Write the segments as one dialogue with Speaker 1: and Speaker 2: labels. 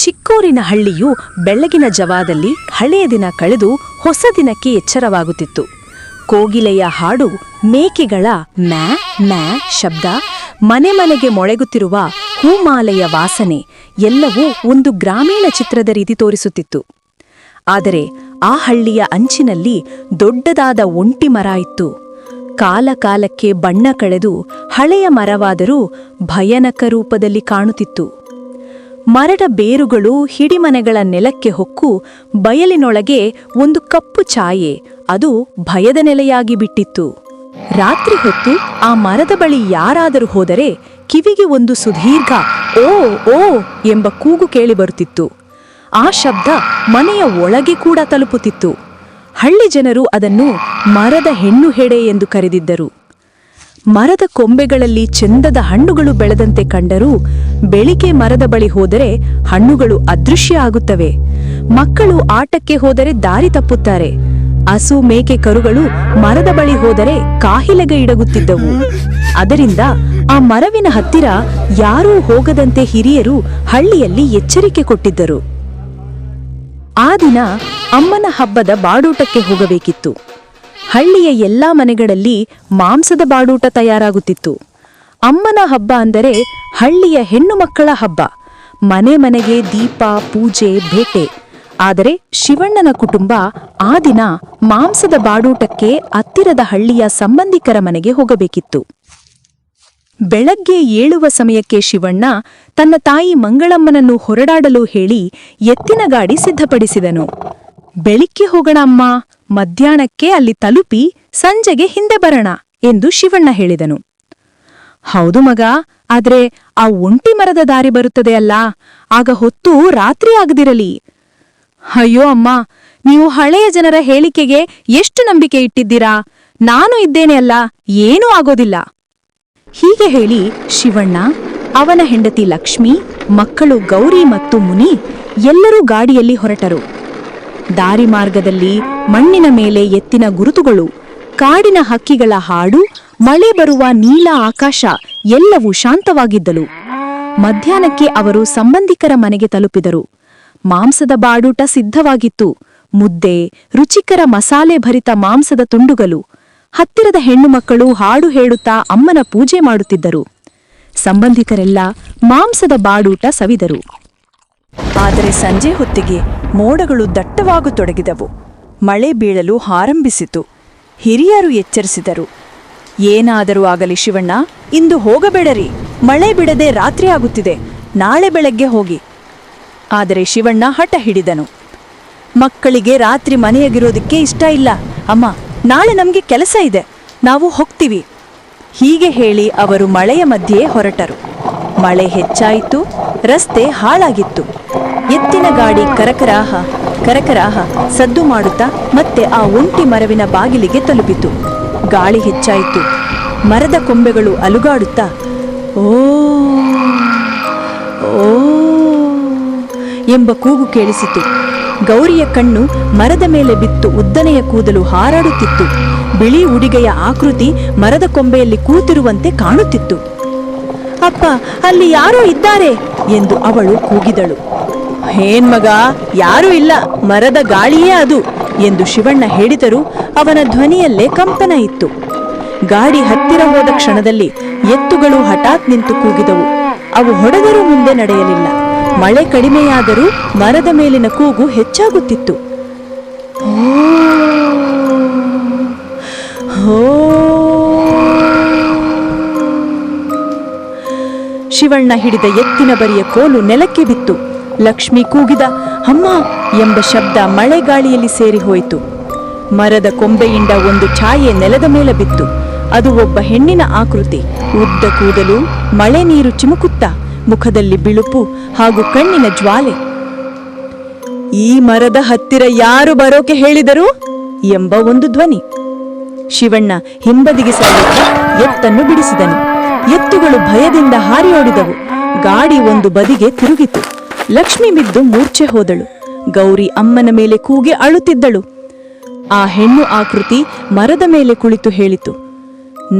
Speaker 1: ಚಿಕ್ಕೂರಿನ ಹಳ್ಳಿಯು ಬೆಳಗಿನ ಜವಾದಲ್ಲಿ ಹಳೆಯ ದಿನ ಕಳೆದು ಹೊಸ ದಿನಕ್ಕೆ ಎಚ್ಚರವಾಗುತ್ತಿತ್ತು. ಕೋಗಿಲೆಯ ಹಾಡು, ಮೇಕೆಗಳ ಮ್ಯಾ ಮ್ಯಾ ಶಬ್ದ, ಮನೆ ಮನೆಗೆ ಮೊಳೆಗುತ್ತಿರುವ ಹೂಮಾಲೆಯ ವಾಸನೆ ಎಲ್ಲವೂ ಒಂದು ಗ್ರಾಮೀಣ ಚಿತ್ರದ ರೀತಿ ತೋರಿಸುತ್ತಿತ್ತು. ಆದರೆ ಆ ಹಳ್ಳಿಯ ಅಂಚಿನಲ್ಲಿ ದೊಡ್ಡದಾದ ಒಂಟಿ ಮರ ಇತ್ತು. ಕಾಲ ಕಾಲಕ್ಕೆ ಬಣ್ಣ ಕಳೆದು ಹಳೆಯ ಮರವಾದರೂ ಭಯಾನಕ ರೂಪದಲ್ಲಿ ಕಾಣುತ್ತಿತ್ತು. ಮರದ ಬೇರುಗಳು ಹಿಡಿಮನೆಗಳ ನೆಲಕ್ಕೆ ಹೊಕ್ಕು ಬಯಲಿನೊಳಗೆ ಒಂದು ಕಪ್ಪು ಛಾಯೆ, ಅದು ಭಯದ ನೆಲೆಯಾಗಿ ಬಿಟ್ಟಿತ್ತು. ರಾತ್ರಿ ಹೊತ್ತು ಆ ಮರದ ಬಳಿ ಯಾರಾದರೂ ಹೋದರೆ ಕಿವಿಗೆ ಒಂದು ಸುದೀರ್ಘ ಓ ಓ ಎಂಬ ಕೂಗು ಕೇಳಿಬರುತ್ತಿತ್ತು. ಆ ಶಬ್ದ ಮನೆಯ ಒಳಗೆ ಕೂಡ ತಲುಪುತ್ತಿತ್ತು. ಹಳ್ಳಿ ಜನರು ಅದನ್ನು ಮರದ ಹೆಣ್ಣು ಹೆಡೆ ಎಂದು ಕರೆದಿದ್ದರು. ಮರದ ಕೊಂಬೆಗಳಲ್ಲಿ ಚೆಂದದ ಹಣ್ಣುಗಳು ಬೆಳೆದಂತೆ ಕಂಡರೂ ಬೆಳಿಗ್ಗೆ ಮರದ ಬಳಿ ಹೋದರೆ ಹಣ್ಣುಗಳು ಅದೃಶ್ಯ ಆಗುತ್ತವೆ. ಮಕ್ಕಳು ಆಟಕ್ಕೆ ಹೋದರೆ ದಾರಿ ತಪ್ಪುತ್ತಾರೆ. ಹಸು ಮೇಕೆ ಕರುಗಳು ಮರದ ಬಳಿ ಹೋದರೆ ಕಾಹಿಲೆಗೆ ಇಡಗುತ್ತಿದ್ದವು. ಅದರಿಂದ ಆ ಮರವಿನ ಹತ್ತಿರ ಯಾರೂ ಹೋಗದಂತೆ ಹಿರಿಯರು ಹಳ್ಳಿಯಲ್ಲಿ ಎಚ್ಚರಿಕೆ ಕೊಟ್ಟಿದ್ದರು. ಆ ದಿನ ಅಮ್ಮನ ಹಬ್ಬದ ಬಾಡೂಟಕ್ಕೆ ಹೋಗಬೇಕಿತ್ತು. ಹಳ್ಳಿಯ ಎಲ್ಲಾ ಮನೆಗಳಲ್ಲಿ ಮಾಂಸದ ಬಾಡೂಟ ತಯಾರಾಗುತ್ತಿತ್ತು. ಅಮ್ಮನ ಹಬ್ಬ ಅಂದರೆ ಹಳ್ಳಿಯ ಹೆಣ್ಣು ಮಕ್ಕಳ ಹಬ್ಬ. ಮನೆ ಮನೆಗೆ ದೀಪ, ಪೂಜೆ, ಬೇಟೆ. ಆದರೆ ಶಿವಣ್ಣನ ಕುಟುಂಬ ಆ ದಿನ ಮಾಂಸದ ಬಾಡೂಟಕ್ಕೆ ಹತ್ತಿರದ ಹಳ್ಳಿಯ ಸಂಬಂಧಿಕರ ಮನೆಗೆ ಹೋಗಬೇಕಿತ್ತು. ಬೆಳಗ್ಗೆ ಏಳುವ ಸಮಯಕ್ಕೆ ಶಿವಣ್ಣ ತನ್ನ ತಾಯಿ ಮಂಗಳಮ್ಮನನ್ನು ಹೊರಡಾಡಲು ಹೇಳಿ ಎತ್ತಿನ ಗಾಡಿ ಸಿದ್ಧಪಡಿಸಿದನು. ಬೆಳಿಗ್ಗೆ ಹೋಗೋಣ ಅಮ್ಮ, ಮಧ್ಯಾಹ್ನಕ್ಕೆ ಅಲ್ಲಿ ತಲುಪಿ ಸಂಜೆಗೆ ಹಿಂದೆ ಬರೋಣ ಎಂದು ಶಿವಣ್ಣ ಹೇಳಿದನು. ಹೌದು ಮಗ, ಆದ್ರೆ ಆ ಒಂಟಿ ಮರದ ದಾರಿ ಬರುತ್ತದೆ ಅಲ್ಲ, ಆಗ ಹೊತ್ತು ರಾತ್ರಿ ಆಗದಿರಲಿ. ಅಯ್ಯೋ ಅಮ್ಮ, ನೀವು ಹಳೆಯ ಜನರ ಹೇಳಿಕೆಗೆ ಎಷ್ಟು ನಂಬಿಕೆ ಇಟ್ಟಿದ್ದೀರಾ? ನಾನು ಇದ್ದೇನೆ ಅಲ್ಲ, ಏನೂ ಆಗೋದಿಲ್ಲ. ಹೀಗೆ ಹೇಳಿ ಶಿವಣ್ಣ, ಅವನ ಹೆಂಡತಿ ಲಕ್ಷ್ಮಿ, ಮಕ್ಕಳು ಗೌರಿ ಮತ್ತು ಮುನಿ ಎಲ್ಲರೂ ಗಾಡಿಯಲ್ಲಿ ಹೊರಟರು. ದಾರಿ ಮಾರ್ಗದಲ್ಲಿ ಮಣ್ಣಿನ ಮೇಲೆ ಎತ್ತಿನ ಗುರುತುಗಳು, ಕಾಡಿನ ಹಕ್ಕಿಗಳ ಹಾಡು, ಮಳೆ ಬರುವ ನೀಲ ಆಕಾಶ ಎಲ್ಲವೂ ಶಾಂತವಾಗಿದ್ದಲು. ಮಧ್ಯಾಹ್ನಕ್ಕೆ ಅವರು ಸಂಬಂಧಿಕರ ಮನೆಗೆ ತಲುಪಿದರು. ಮಾಂಸದ ಬಾಡೂಟ ಸಿದ್ಧವಾಗಿತ್ತು. ಮುದ್ದೆ, ರುಚಿಕರ ಮಸಾಲೆ ಭರಿತ ಮಾಂಸದ ತುಂಡುಗಳು. ಹತ್ತಿರದ ಹೆಣ್ಣು ಮಕ್ಕಳು ಹಾಡು ಹೇಳುತ್ತಾ ಅಮ್ಮನ ಪೂಜೆ ಮಾಡುತ್ತಿದ್ದರು. ಸಂಬಂಧಿಕರೆಲ್ಲ ಮಾಂಸದ ಬಾಡೂಟ ಸವಿದರು. ಆದರೆ ಸಂಜೆ ಹೊತ್ತಿಗೆ ಮೋಡಗಳು ದಟ್ಟವಾಗತೊಡಗಿದವು. ಮಳೆ ಬೀಳಲು ಆರಂಭಿಸಿತು. ಹಿರಿಯರು ಎಚ್ಚರಿಸಿದರು. ಏನಾದರೂ ಆಗಲಿ ಶಿವಣ್ಣ, ಇಂದು ಹೋಗಬೇಡರಿ, ಮಳೆ ಬಿಡದೆ ರಾತ್ರಿ ಆಗುತ್ತಿದೆ, ನಾಳೆ ಬೆಳಗ್ಗೆ ಹೋಗಿ. ಆದರೆ ಶಿವಣ್ಣ ಹಠ ಹಿಡಿದನು. ಮಕ್ಕಳಿಗೆ ರಾತ್ರಿ ಮನೆಯಾಗಿರೋದಕ್ಕೆ ಇಷ್ಟ ಇಲ್ಲ ಅಮ್ಮ, ನಾಳೆ ನಮಗೆ ಕೆಲಸ ಇದೆ, ನಾವು ಹೋಗ್ತೀವಿ. ಹೀಗೆ ಹೇಳಿ ಅವರು ಮಳೆಯ ಮಧ್ಯೆ ಹೊರಟರು. ಮಳೆ ಹೆಚ್ಚಾಯಿತು, ರಸ್ತೆ ಹಾಳಾಗಿತ್ತು. ಎತ್ತಿನ ಗಾಡಿ ಕರಕರಾಹ ಕರಕರಾಹ ಸದ್ದು ಮಾಡುತ್ತಾ ಮತ್ತೆ ಆ ಒಂಟಿ ಮರವಿನ ಬಾಗಿಲಿಗೆ ತಲುಪಿತು. ಗಾಳಿ ಹೆಚ್ಚಾಯಿತು. ಮರದ ಕೊಂಬೆಗಳು ಅಲುಗಾಡುತ್ತಾ ಓ ಓ ಎಂಬ ಕೂಗು ಕೇಳಿಸಿತು. ಗೌರಿಯ ಕಣ್ಣು ಮರದ ಮೇಲೆ ಬಿತ್ತು. ಉದ್ದನೆಯ ಕೂದಲು ಹಾರಾಡುತ್ತಿತ್ತು. ಬಿಳಿ ಉಡಿಗೆಯ ಆಕೃತಿ ಮರದ ಕೊಂಬೆಯಲ್ಲಿ ಕೂತಿರುವಂತೆ ಕಾಣುತ್ತಿತ್ತು. ಅಪ್ಪ, ಅಲ್ಲಿ ಯಾರೋ ಇದ್ದಾರೆ ಎಂದು ಅವಳು ಕೂಗಿದಳು. ಏನ್ಮಗ, ಯಾರೂ ಇಲ್ಲ, ಮರದ ಗಾಳಿಯೇ ಅದು ಎಂದು ಶಿವಣ್ಣ ಹೇಳಿದರೂ ಅವನ ಧ್ವನಿಯಲ್ಲೇ ಕಂಪನ ಇತ್ತು. ಗಾಡಿ ಹತ್ತಿರ ಹೋದ ಕ್ಷಣದಲ್ಲಿ ಎತ್ತುಗಳು ಹಠಾತ್ ನಿಂತು ಕೂಗಿದವು. ಅವು ಹೊಡೆದರೂ ಮುಂದೆ ನಡೆಯಲಿಲ್ಲ. ಮಳೆ ಕಡಿಮೆಯಾದರೂ ಮರದ ಮೇಲಿನ ಕೂಗು ಹೆಚ್ಚಾಗುತ್ತಿತ್ತು. ಶಿವಣ್ಣ ಹಿಡಿದ ಎತ್ತಿನ ಬರಿಯ ಕೋಲು ನೆಲಕ್ಕೆ ಬಿತ್ತು. ಲಕ್ಷ್ಮಿ ಕೂಗಿದ ಅಮ್ಮ ಎಂಬ ಶಬ್ದ ಮಳೆಗಾಳಿಯಲ್ಲಿ ಸೇರಿ ಹೋಯಿತು. ಮರದ ಕೊಂಬೆಯಿಂದ ಒಂದು ಛಾಯೆ ನೆಲದ ಮೇಲೆ ಬಿತ್ತು. ಅದು ಒಬ್ಬ ಹೆಣ್ಣಿನ ಆಕೃತಿ. ಉದ್ದ ಕೂದಲು, ಮಳೆ ನೀರು ಚಿಮುಕುತ್ತಾ, ಮುಖದಲ್ಲಿ ಬಿಳುಪು ಹಾಗೂ ಕಣ್ಣಿನ ಜ್ವಾಲೆ. ಈ ಮರದ ಹತ್ತಿರ ಯಾರು ಬರೋಕೆ ಹೇಳಿದರು ಎಂಬ ಒಂದು ಧ್ವನಿ. ಶಿವಣ್ಣ ಹಿಂಬದಿಗೆ ಸರಿಯುತ್ತಾ ಎತ್ತನ್ನು ಬಿಡಿಸಿದನು. ಎತ್ತುಗಳು ಭಯದಿಂದ ಹಾರಿಯೋಡಿದವು. ಗಾಡಿ ಒಂದು ಬದಿಗೆ ತಿರುಗಿತು. ಲಕ್ಷ್ಮಿ ಬಿದ್ದು ಮೂರ್ಛೆ ಹೋದಳು. ಗೌರಿ ಅಮ್ಮನ ಮೇಲೆ ಕೂಗಿ ಅಳುತ್ತಿದ್ದಳು. ಆ ಹೆಣ್ಣು ಆಕೃತಿ ಮರದ ಮೇಲೆ ಕುಳಿತು ಹೇಳಿತು,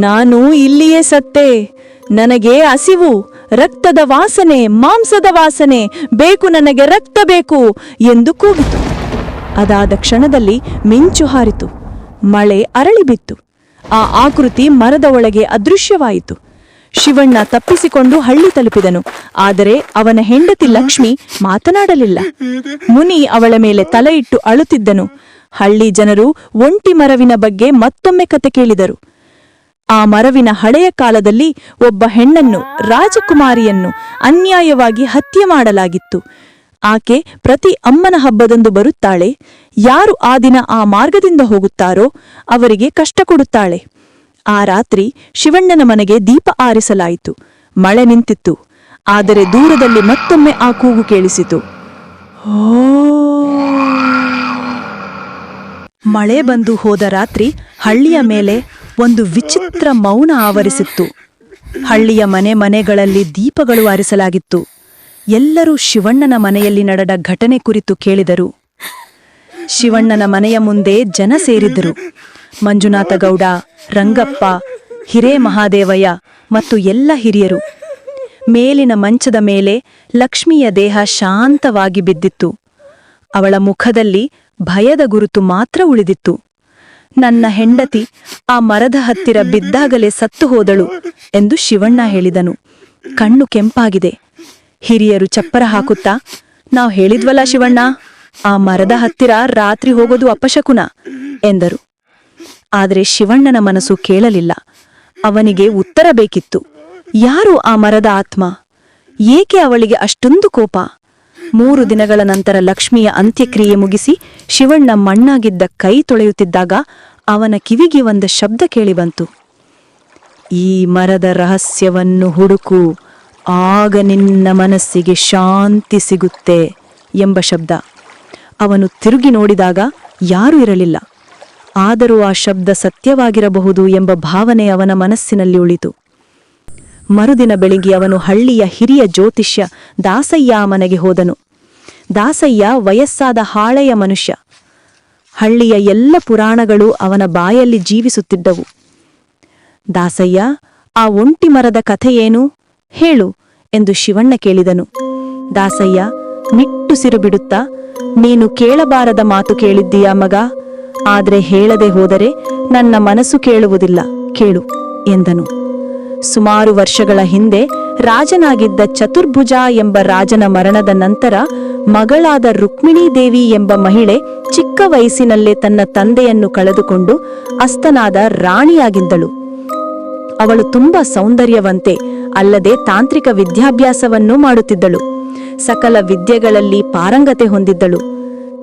Speaker 1: ನಾನು ಇಲ್ಲಿಯೇ ಸತ್ತೆ, ನನಗೆ ಹಸಿವು, ರಕ್ತದ ವಾಸನೆ, ಮಾಂಸದ ವಾಸನೆ, ಬೇಕು ನನಗೆ ರಕ್ತ ಬೇಕು ಎಂದು ಕೂಗಿತು. ಅದಾದ ಕ್ಷಣದಲ್ಲಿ ಮಿಂಚು ಹಾರಿತು, ಮಳೆ ಅರಳಿಬಿತ್ತು. ಆ ಆಕೃತಿ ಮರದ ಒಳಗೆ ಅದೃಶ್ಯವಾಯಿತು. ಶಿವಣ್ಣ ತಪ್ಪಿಸಿಕೊಂಡು ಹಳ್ಳಿ ತಲುಪಿದನು. ಆದರೆ ಅವನ ಹೆಂಡತಿ ಲಕ್ಷ್ಮಿ ಮಾತನಾಡಲಿಲ್ಲ. ಮುನಿ ಅವಳ ಮೇಲೆ ತಲೆ ಇಟ್ಟು ಅಳುತ್ತಿದ್ದನು. ಹಳ್ಳಿ ಜನರು ಒಂಟಿ ಮರವಿನ ಬಗ್ಗೆ ಮತ್ತೊಮ್ಮೆ ಕತೆ ಕೇಳಿದರು. ಆ ಮರವಿನ ಹಳೆಯ ಕಾಲದಲ್ಲಿ ಒಬ್ಬ ಹೆಣ್ಣನ್ನು, ರಾಜಕುಮಾರಿಯನ್ನು ಅನ್ಯಾಯವಾಗಿ ಹತ್ಯೆ ಮಾಡಲಾಗಿತ್ತು. ಆಕೆ ಪ್ರತಿ ಅಮ್ಮನ ಹಬ್ಬದಂದು ಬರುತ್ತಾಳೆ. ಯಾರು ಆ ದಿನ ಆ ಮಾರ್ಗದಿಂದ ಹೋಗುತ್ತಾರೋ ಅವರಿಗೆ ಕಷ್ಟ ಕೊಡುತ್ತಾಳೆ. ಆ ರಾತ್ರಿ ಶಿವಣ್ಣನ ಮನೆಗೆ ದೀಪ ಆರಿಸಲಾಯಿತು. ಮಳೆ ನಿಂತಿತ್ತು. ಆದರೆ ದೂರದಲ್ಲಿ ಮತ್ತೊಮ್ಮೆ ಆ ಕೂಗು ಕೇಳಿಸಿತು. ಮಳೆ ಬಂದು ಹೋದ ರಾತ್ರಿ ಹಳ್ಳಿಯ ಮೇಲೆ ಒಂದು ವಿಚಿತ್ರ ಮೌನ ಆವರಿಸಿತ್ತು. ಹಳ್ಳಿಯ ಮನೆಗಳಲ್ಲಿ ದೀಪಗಳು ಆರಿಸಲಾಗಿತ್ತು. ಎಲ್ಲರೂ ಶಿವಣ್ಣನ ಮನೆಯಲ್ಲಿ ನಡೆದ ಘಟನೆ ಕುರಿತು ಕೇಳಿದರು. ಶಿವಣ್ಣನ ಮನೆಯ ಮುಂದೆ ಜನ ಸೇರಿದ್ದರು. ಮಂಜುನಾಥ ಗೌಡ, ರಂಗಪ್ಪ, ಹಿರೇಮಹಾದೇವಯ್ಯ ಮತ್ತು ಎಲ್ಲ ಹಿರಿಯರು. ಮೇಲಿನ ಮಂಚದ ಮೇಲೆ ಲಕ್ಷ್ಮಿಯ ದೇಹ ಶಾಂತವಾಗಿ ಬಿದ್ದಿತ್ತು. ಅವಳ ಮುಖದಲ್ಲಿ ಭಯದ ಗುರುತು ಮಾತ್ರ ಉಳಿದಿತ್ತು. ನನ್ನ ಹೆಂಡತಿ ಆ ಮರದ ಹತ್ತಿರ ಬಿದ್ದಾಗಲೇ ಸತ್ತು ಹೋದಳು ಎಂದು ಶಿವಣ್ಣ ಹೇಳಿದನು. ಕಣ್ಣು ಕೆಂಪಾಗಿದೆ. ಹಿರಿಯರು ಚಪ್ಪರ ಹಾಕುತ್ತಾ, ನಾವು ಹೇಳಿದ್ವಲ್ಲ ಶಿವಣ್ಣ, ಆ ಮರದ ಹತ್ತಿರ ರಾತ್ರಿ ಹೋಗೋದು ಅಪಶಕುನ ಎಂದರು. ಆದರೆ ಶಿವಣ್ಣನ ಮನಸ್ಸು ಕೇಳಲಿಲ್ಲ. ಅವನಿಗೆ ಉತ್ತರ ಬೇಕಿತ್ತು. ಯಾರು ಆ ಮರದ ಆತ್ಮ? ಏಕೆ ಅವಳಿಗೆ ಅಷ್ಟೊಂದು ಕೋಪ? 3 ದಿನಗಳ ನಂತರ ಲಕ್ಷ್ಮಿಯ ಅಂತ್ಯಕ್ರಿಯೆ ಮುಗಿಸಿ ಶಿವಣ್ಣ ಮಣ್ಣಾಗಿದ್ದ ಕೈ ತೊಳೆಯುತ್ತಿದ್ದಾಗ ಅವನ ಕಿವಿಗೆ ಒಂದು ಶಬ್ದ ಕೇಳಿಬಂತು. ಈ ಮರದ ರಹಸ್ಯವನ್ನು ಹುಡುಕು, ಆಗ ನಿನ್ನ ಮನಸ್ಸಿಗೆ ಶಾಂತಿ ಸಿಗುತ್ತೆ ಎಂಬ ಶಬ್ದ. ಅವನು ತಿರುಗಿ ನೋಡಿದಾಗ ಯಾರೂ ಇರಲಿಲ್ಲ. ಆದರೂ ಆ ಶಬ್ದ ಸತ್ಯವಾಗಿರಬಹುದು ಎಂಬ ಭಾವನೆ ಅವನ ಮನಸ್ಸಿನಲ್ಲಿ ಉಳಿತು. ಮರುದಿನ ಬೆಳಿಗ್ಗೆ ಅವನು ಹಳ್ಳಿಯ ಹಿರಿಯ ಜ್ಯೋತಿಷ್ಯ ದಾಸಯ್ಯ ಮನೆಗೆ ಹೋದನು. ದಾಸಯ್ಯ ವಯಸ್ಸಾದ ಹಾಳೆಯ ಮನುಷ್ಯ. ಹಳ್ಳಿಯ ಎಲ್ಲ ಪುರಾಣಗಳು ಅವನ ಬಾಯಲ್ಲಿ ಜೀವಿಸುತ್ತಿದ್ದವು. ದಾಸಯ್ಯ, ಆ ಒಂಟಿ ಮರದ ಕಥೆಯೇನು ಹೇಳು ಎಂದು ಶಿವಣ್ಣ ಕೇಳಿದನು. ದಾಸಯ್ಯ ನಿಟ್ಟುಸಿರು ಬಿಡುತ್ತಾ, ನೀನು ಕೇಳಬಾರದ ಮಾತು ಕೇಳಿದ್ದೀಯಾ ಮಗ, ಆದ್ರೆ ಹೇಳದೆ ಹೋದರೆ ನನ್ನ ಮನಸ್ಸು ಕೇಳುವುದಿಲ್ಲ, ಕೇಳು ಎಂದನು. ಸುಮಾರು ವರ್ಷಗಳ ಹಿಂದೆ ರಾಜನಾಗಿದ್ದ ಚತುರ್ಭುಜ ಎಂಬ ರಾಜನ ಮರಣದ ನಂತರ ಮಗಳಾದ ರುಕ್ಮಿಣೀ ದೇವಿ ಎಂಬ ಮಹಿಳೆ ಚಿಕ್ಕ ವಯಸ್ಸಿನಲ್ಲೇ ತನ್ನ ತಂದೆಯನ್ನು ಕಳೆದುಕೊಂಡು ಅಸ್ತನಾದ ರಾಣಿಯಾಗಿದ್ದಳು. ಅವಳು ತುಂಬಾ ಸೌಂದರ್ಯವಂತೆ, ಅಲ್ಲದೆ ತಾಂತ್ರಿಕ ವಿದ್ಯಾಭ್ಯಾಸವನ್ನೂ ಮಾಡುತ್ತಿದ್ದಳು. ಸಕಲ ವಿದ್ಯೆಗಳಲ್ಲಿ ಪಾರಂಗತೆ ಹೊಂದಿದ್ದಳು.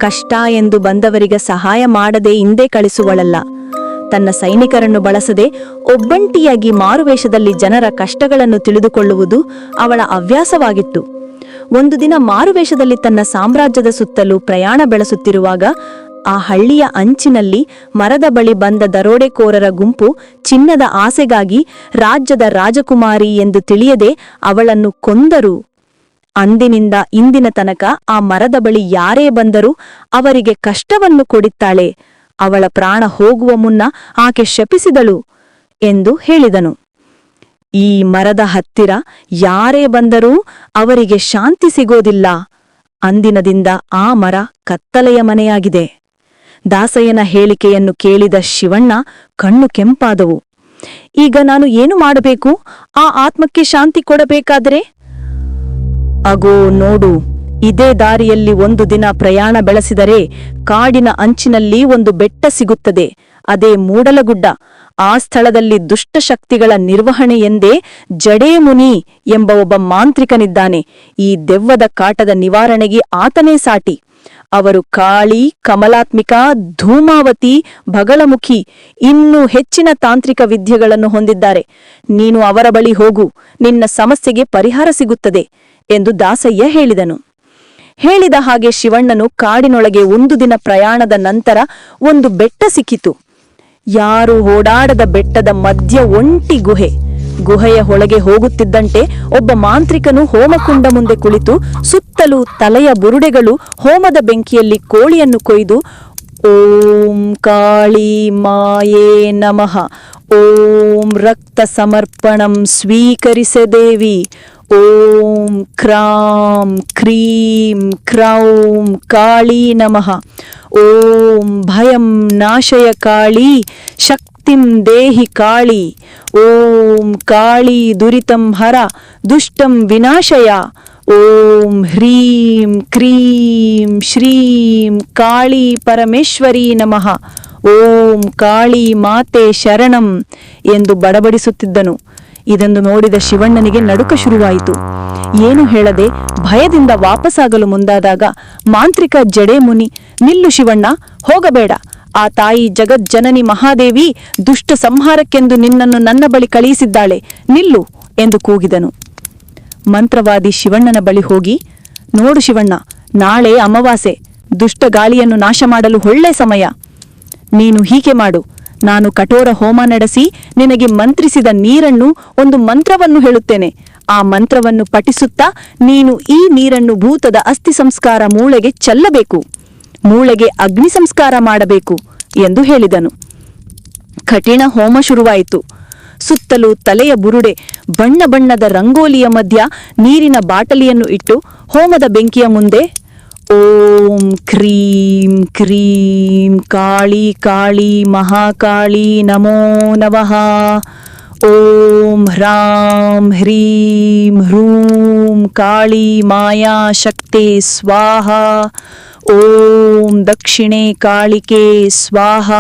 Speaker 1: ಕಷ್ಟ ಎಂದು ಬಂದವರಿಗೆ ಸಹಾಯ ಮಾಡದೆ ಹಿಂದೆ ಕಳಿಸುವಳಲ್ಲ. ತನ್ನ ಸೈನಿಕರನ್ನು ಬಳಸದೆ ಒಬ್ಬಂಟಿಯಾಗಿ ಮಾರುವೇಷದಲ್ಲಿ ಜನರ ಕಷ್ಟಗಳನ್ನು ತಿಳಿದುಕೊಳ್ಳುವುದು ಅವಳ ಹವ್ಯಾಸವಾಗಿತ್ತು. ಒಂದು ದಿನ ಮಾರುವೇಷದಲ್ಲಿ ತನ್ನ ಸಾಮ್ರಾಜ್ಯದ ಸುತ್ತಲೂ ಪ್ರಯಾಣ ಬೆಳೆಸುತ್ತಿರುವಾಗ ಆ ಹಳ್ಳಿಯ ಅಂಚಿನಲ್ಲಿ ಮರದ ಬಳಿ ಬಂದ ದರೋಡೆಕೋರರ ಗುಂಪು ಚಿನ್ನದ ಆಸೆಗಾಗಿ ರಾಜ್ಯದ ರಾಜಕುಮಾರಿ ಎಂದು ತಿಳಿಯದೆ ಅವಳನ್ನು ಕೊಂದರು. ಅಂದಿನಿಂದ ಇಂದಿನ ತನಕ ಆ ಮರದ ಬಳಿ ಯಾರೇ ಬಂದರೂ ಅವರಿಗೆ ಕಷ್ಟವನ್ನು ಕೊಡುತ್ತಾಳೆ. ಅವಳ ಪ್ರಾಣ ಹೋಗುವ ಮುನ್ನ ಆಕೆ ಶಪಿಸಿದಳು ಎಂದು ಹೇಳಿದನು. ಈ ಮರದ ಹತ್ತಿರ ಯಾರೇ ಬಂದರೂ ಅವರಿಗೆ ಶಾಂತಿ ಸಿಗೋದಿಲ್ಲ. ಅಂದಿನದಿಂದ ಆ ಮರ ಕತ್ತಲೆಯ ಮನೆಯಾಗಿದೆ. ದಾಸಯ್ಯನ ಹೇಳಿಕೆಯನ್ನು ಕೇಳಿದ ಶಿವಣ್ಣ ಕಣ್ಣು ಕೆಂಪಾದವು. ಈಗ ನಾನು ಏನು ಮಾಡಬೇಕು? ಆ ಆತ್ಮಕ್ಕೆ ಶಾಂತಿ ಕೊಡಬೇಕಾದರೆ? ಅಗೋ ನೋಡು, ಇದೇ ದಾರಿಯಲ್ಲಿ ಒಂದು ದಿನ ಪ್ರಯಾಣ ಬೆಳೆಸಿದರೆ ಕಾಡಿನ ಅಂಚಿನಲ್ಲಿ ಒಂದು ಬೆಟ್ಟ ಸಿಗುತ್ತದೆ. ಅದೇ ಮೂಡಲಗುಡ್ಡ. ಆ ಸ್ಥಳದಲ್ಲಿ ದುಷ್ಟಶಕ್ತಿಗಳ ನಿರ್ವಹಣೆ ಎಂದೇ ಜಡೇಮುನಿ ಎಂಬ ಒಬ್ಬ ಮಾಂತ್ರಿಕನಿದ್ದಾನೆ. ಈ ದೆವ್ವದ ಕಾಟದ ನಿವಾರಣೆಗೆ ಆತನೇ ಸಾಟಿ. ಅವರು ಕಾಳಿ, ಕಮಲಾತ್ಮಿಕ, ಧೂಮಾವತಿ, ಬಗಳಮುಖಿ ಇನ್ನೂ ಹೆಚ್ಚಿನ ತಾಂತ್ರಿಕ ವಿದ್ಯೆಗಳನ್ನು ಹೊಂದಿದ್ದಾರೆ. ನೀನು ಅವರ ಬಳಿ ಹೋಗು, ನಿನ್ನ ಸಮಸ್ಯೆಗೆ ಪರಿಹಾರ ಸಿಗುತ್ತದೆ ಎಂದು ದಾಸಯ್ಯ ಹೇಳಿದನು. ಹೇಳಿದ ಹಾಗೆ ಶಿವಣ್ಣನು ಕಾಡಿನೊಳಗೆ ಒಂದು ದಿನ ಪ್ರಯಾಣದ ನಂತರ ಒಂದು ಬೆಟ್ಟ ಸಿಕ್ಕಿತು. ಯಾರು ಓಡಾಡದ ಬೆಟ್ಟದ ಮಧ್ಯ ಒಂಟಿ ಗುಹೆ. ಗುಹೆಯ ಒಳಗೆ ಹೋಗುತ್ತಿದ್ದಂತೆ ಒಬ್ಬ ಮಾಂತ್ರಿಕನು ಹೋಮಕುಂಡ ಮುಂದೆ ಕುಳಿತು ಸುತ್ತಲೂ ತಲೆಯ ಬುರುಡೆಗಳು ಹೋಮದ ಬೆಂಕಿಯಲ್ಲಿ ಕೋಳಿಯನ್ನು ಕೊಯ್ದು ಓಂ ಕಾಳಿ ಮಾಯೇ ನಮಃ, ಓಂ ರಕ್ತ ಸಮರ್ಪಣಂ ಸ್ವೀಕರಿಸೆ ದೇವಿ, ಓಂ ಕ್ರಾಂ ಕ್ರೀಂ ಕ್ರೌಂ ಕಾಳಿ ನಮಃ. ಓಂ ಭಯಂ ನಾಶಯ ಕಾಳಿ ಶಕ್ತಿಂ ದೇಹಿ ಕಾಳಿ. ಓಂ ಕಾಳಿ ದುರಿತಂ ಹರ ದುಷ್ಟಂ ವಿನಾಶಯ. ಓಂ ಹ್ರೀಂ ಕ್ರೀಂ ಶ್ರೀಂ ಕಾಳಿ ಪರಮೇಶ್ವರಿ ನಮಃ. ಓಂ ಕಾಳಿ ಮಾತೆ ಶರಣಂ ಎಂದು ಬಡಬಡಿಸುತ್ತಿದ್ದನು. ಇದನ್ನು ನೋಡಿದ ಶಿವಣ್ಣನಿಗೆ ನಡುಕ ಶುರುವಾಯಿತು. ಏನು ಹೇಳದೆ ಭಯದಿಂದ ವಾಪಸ್ಸಾಗಲು ಮುಂದಾದಾಗ ಮಾಂತ್ರಿಕ ಜಡೇಮುನಿ, ನಿಲ್ಲು ಶಿವಣ್ಣ, ಹೋಗಬೇಡ. ಆ ತಾಯಿ ಜಗಜ್ಜನನಿ ಮಹಾದೇವಿ ದುಷ್ಟ ಸಂಹಾರಕ್ಕೆಂದು ನಿನ್ನನ್ನು ನನ್ನ ಬಳಿ ಕಳುಹಿಸಿದ್ದಾಳೆ, ನಿಲ್ಲು ಎಂದು ಕೂಗಿದನು. ಮಂತ್ರವಾದಿ ಶಿವಣ್ಣನ ಬಳಿ ಹೋಗಿ, ನೋಡು ಶಿವಣ್ಣ, ನಾಳೆ ಅಮಾವಾಸ್ಯೆ, ದುಷ್ಟ ಗಾಳಿಯನ್ನು ನಾಶ ಮಾಡಲು ಒಳ್ಳೆ ಸಮಯ. ನೀನು ಹೀಗೆ ಮಾಡು, ನಾನು ಕಠೋರ ಹೋಮ ನಡೆಸಿ ನಿನಗೆ ಮಂತ್ರಿಸಿದ ನೀರನ್ನು, ಒಂದು ಮಂತ್ರವನ್ನು ಹೇಳುತ್ತೇನೆ. ಆ ಮಂತ್ರವನ್ನು ಪಠಿಸುತ್ತಾ ನೀನು ಈ ನೀರನ್ನು ಭೂತದ ಅಸ್ಥಿ ಸಂಸ್ಕಾರ ಮೂಳೆಗೆ ಚೆಲ್ಲಬೇಕು, ಮೂಳೆಗೆ ಅಗ್ನಿ ಸಂಸ್ಕಾರ ಮಾಡಬೇಕು ಎಂದು ಹೇಳಿದನು. ಕಠಿಣ ಹೋಮ ಶುರುವಾಯಿತು. ಸುತ್ತಲೂ ತಲೆಯ ಬುರುಡೆ, ಬಣ್ಣ ಬಣ್ಣದ ರಂಗೋಲಿಯ ಮಧ್ಯ ನೀರಿನ ಬಾಟಲಿಯನ್ನು ಇಟ್ಟು ಹೋಮದ ಬೆಂಕಿಯ ಮುಂದೆ ಓಂ ಕ್ರೀಂ ಕ್ರೀಂ ಕಾಳಿ ಕಾಳಿ ಮಹಾಕಾಳಿ ನಮೋ ನಮಃ. ಓಂ ಹ್ರಾಂ ಹ್ರೀಂ ಹ್ರೂಂ ಕಾಳಿ ಮಾಯಾ ಶಕ್ತಿ ಸ್ವಾಹ. ಓಂ ದಕ್ಷಿಣೆ ಕಾಳಿಕೆ ಸ್ವಾಹ.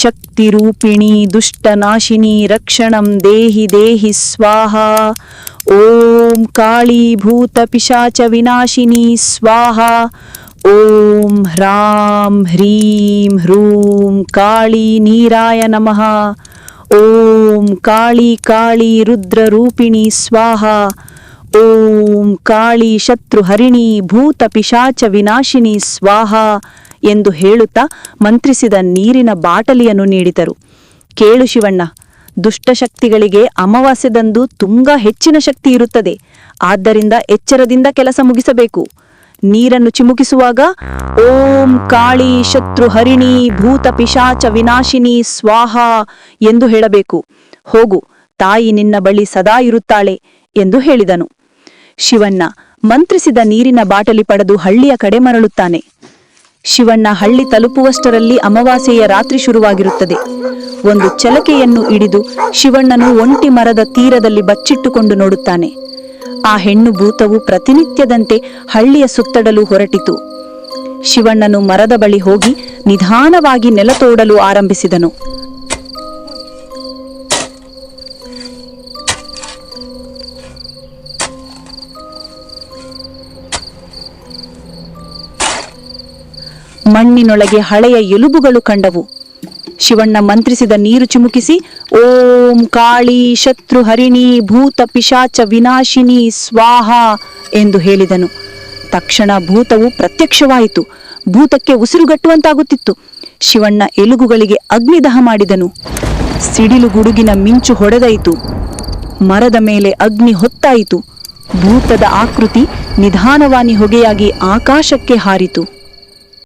Speaker 1: ಶಕ್ತಿರೂಪಿಣಿ ದುಷ್ಟನಾಶಿನಿ ರಕ್ಷಣಂ ದೇಹಿ ದೇಹಿ ಸ್ವಾಹ. ಓಂ ಕಾಳಿ ಭೂತ ಪಿಶಾಚ ವಿನಾಶಿನಿ ಸ್ವಾಹ. ಓಂ ಹ್ರಾಂ ಹ್ರೀಂ ಹ್ರೂಂ ಕಾಳಿ ನೀರಾಯ ನಮಃ. ಓಂ ಕಾಳಿ ಕಾಳಿ ರುದ್ರರೂಪಿಣಿ ಸ್ವಾಹ. ಓಂ ಕಾಳಿ ಶತ್ರುಹರಿಣಿ ಭೂತ ಪಿಶಾಚ ವಿನಾಶಿನಿ ಸ್ವಾಹ ಎಂದು ಹೇಳುತ್ತಾ ಮಂತ್ರಿಸಿದ ನೀರಿನ ಬಾಟಲಿಯನ್ನು ನೀಡಿದರು. ಕೇಳು ಶಿವಣ್ಣ, ದುಷ್ಟಶಕ್ತಿಗಳಿಗೆ ಅಮಾವಾಸ್ಯದಂದು ತುಂಬಾ ಹೆಚ್ಚಿನ ಶಕ್ತಿ ಇರುತ್ತದೆ. ಆದ್ದರಿಂದ ಎಚ್ಚರದಿಂದ ಕೆಲಸ ಮುಗಿಸಬೇಕು. ನೀರನ್ನು ಚಿಮುಕಿಸುವಾಗ ಓಂ ಕಾಳಿ ಶತ್ರುಹರಿಣಿ ಭೂತ ಪಿಶಾಚ ವಿನಾಶಿನಿ ಸ್ವಾಹ ಎಂದು ಹೇಳಬೇಕು. ಹೋಗು, ತಾಯಿ ನಿನ್ನ ಬಳಿ ಸದಾ ಇರುತ್ತಾಳೆ ಎಂದು ಹೇಳಿದನು. ಶಿವಣ್ಣ ಮಂತ್ರಿಸಿದ ನೀರಿನ ಬಾಟಲಿ ಪಡೆದು ಹಳ್ಳಿಯ ಕಡೆ ಮರಳುತ್ತಾನೆ. ಶಿವಣ್ಣ ಹಳ್ಳಿ ತಲುಪುವಷ್ಟರಲ್ಲಿ ಅಮಾವಾಸ್ಯೆಯ ರಾತ್ರಿ ಶುರುವಾಗಿರುತ್ತದೆ. ಒಂದು ಚಲಕೆಯನ್ನು ಹಿಡಿದು ಶಿವಣ್ಣನು ಒಂಟಿ ಮರದ ತೀರದಲ್ಲಿ ಬಚ್ಚಿಟ್ಟುಕೊಂಡು ನೋಡುತ್ತಾನೆ. ಆ ಹೆಣ್ಣು ಭೂತವು ಪ್ರತಿನಿತ್ಯದಂತೆ ಹಳ್ಳಿಯ ಸುತ್ತಡಲು ಹೊರಟಿತು. ಶಿವಣ್ಣನು ಮರದ ಬಳಿ ಹೋಗಿ ನಿಧಾನವಾಗಿ ನೆಲ ತೋಡಲು ಆರಂಭಿಸಿದನು. ಮಣ್ಣಿನೊಳಗೆ ಹಳೆಯ ಎಲುಬುಗಳು ಕಂಡವು. ಶಿವಣ್ಣ ಮಂತ್ರಿಸಿದ ನೀರು ಚಿಮುಕಿಸಿ ಓಂ ಕಾಳಿ ಶತ್ರುಹರಿಣಿ ಭೂತ ಪಿಶಾಚ ವಿನಾಶಿನಿ ಸ್ವಾಹ ಎಂದು ಹೇಳಿದನು. ತಕ್ಷಣ ಭೂತವು ಪ್ರತ್ಯಕ್ಷವಾಯಿತು. ಭೂತಕ್ಕೆ ಉಸಿರುಗಟ್ಟುವಂತಾಗುತ್ತಿತ್ತು. ಶಿವಣ್ಣ ಎಲುಗುಗಳಿಗೆ ಅಗ್ನಿದಹ ಮಾಡಿದನು. ಸಿಡಿಲು ಗುಡುಗಿನ ಮಿಂಚು ಹೊಡೆದಾಯಿತು. ಮರದ ಮೇಲೆ ಅಗ್ನಿ ಹೊತ್ತಾಯಿತು. ಭೂತದ ಆಕೃತಿ ನಿಧಾನವಾನಿ ಹೊಗೆಯಾಗಿ ಆಕಾಶಕ್ಕೆ ಹಾರಿತು.